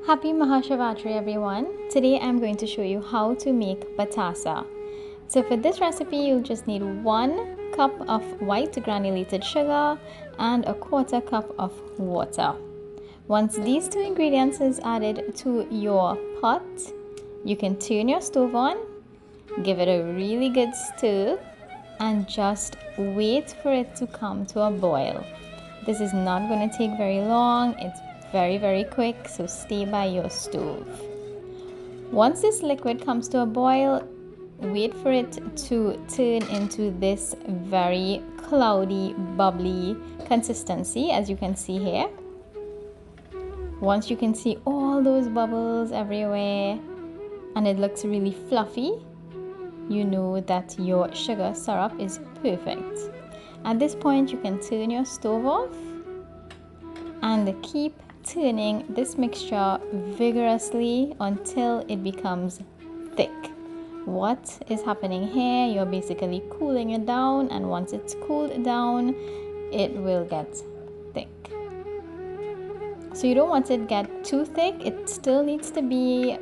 Happy mahashivratri everyone. Today I'm going to show you how to make batasa. So for this recipe you'll just need 1 cup of white granulated sugar and a 1/4 cup of water. Once these 2 ingredients is added to your pot, you can turn your stove on, give it a really good stir and just wait for it to come to a boil. This is not going to take very long. It's very quick, so stay by your stove. Once this liquid comes to a boil, wait for it to turn into this very cloudy, bubbly consistency, as you can see here. Once you can see all those bubbles everywhere and it looks really fluffy, you know that your sugar syrup is perfect. At this point you can turn your stove off and keep turning this mixture vigorously until it becomes thick. What is happening here? You're basically cooling it down, and once it's cooled down it will get thick. So you don't want it to get too thick. It still needs to be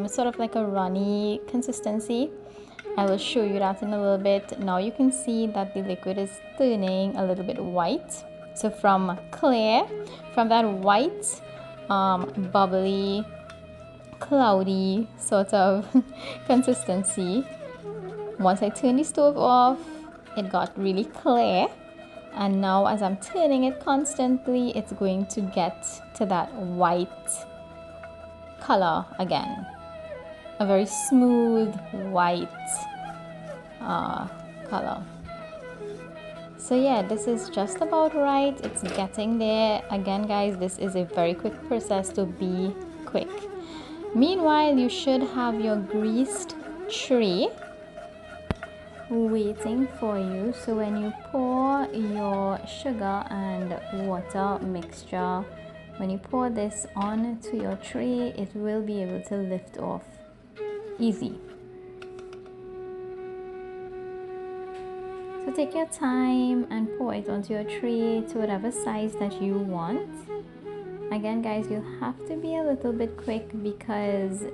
sort of like a runny consistency. I will show you that in a little bit. Now you can see that the liquid is turning a little bit white. So from clear, from that white, bubbly, cloudy sort of consistency, once I turn the stove off, it got really clear. And now as I'm turning it constantly, it's going to get to that white color again. A very smooth white color. So yeah, this is just about right. It's getting there. Again guys, this is a very quick process, to be quick. Meanwhile, you should have your greased tray waiting for you. So when you pour your sugar and water mixture, when you pour this onto your tray, it will be able to lift off easy. So take your time and pour it onto your tray to whatever size that you want. Again guys, you'll have to be a little bit quick because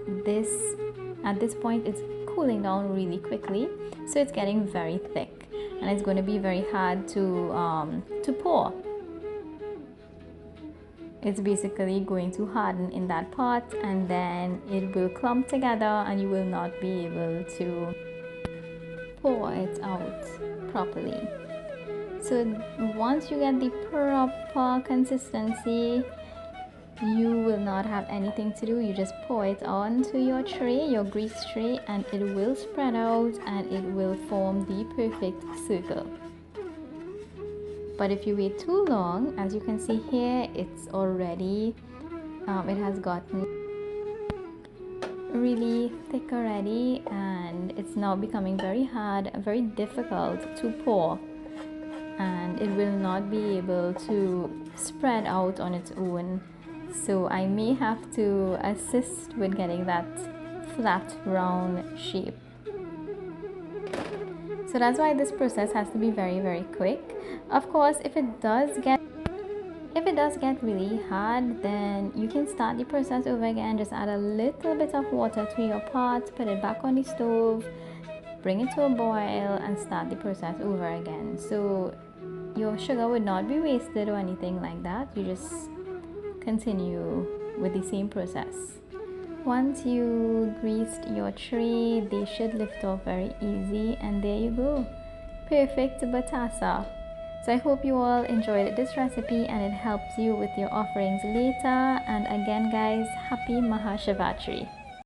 at this point it's cooling down really quickly, so it's getting very thick and it's going to be very hard to pour. It's basically going to harden in that pot and then it will clump together and you will not be able to pour it out properly. So once you get the proper consistency, you will not have anything to do. You just pour it onto your tray, your grease tray, and it will spread out and it will form the perfect circle. But if you wait too long, as you can see here, it's already it has gotten really thick already and it's now becoming very hard, very difficult to pour, and it will not be able to spread out on its own. So I may have to assist with getting that flat round shape. So that's why this process has to be very quick. Of course, if it does get really hard, then you can start the process over again. Just add a little bit of water to your pot, put it back on the stove, bring it to a boil and start the process over again. So your sugar would not be wasted or anything like that. You just continue with the same process. Once you greased your tray, they should lift off very easy, and there you go, perfect batasa. So I hope you all enjoyed this recipe and it helps you with your offerings later. And again guys, happy mahashivratri.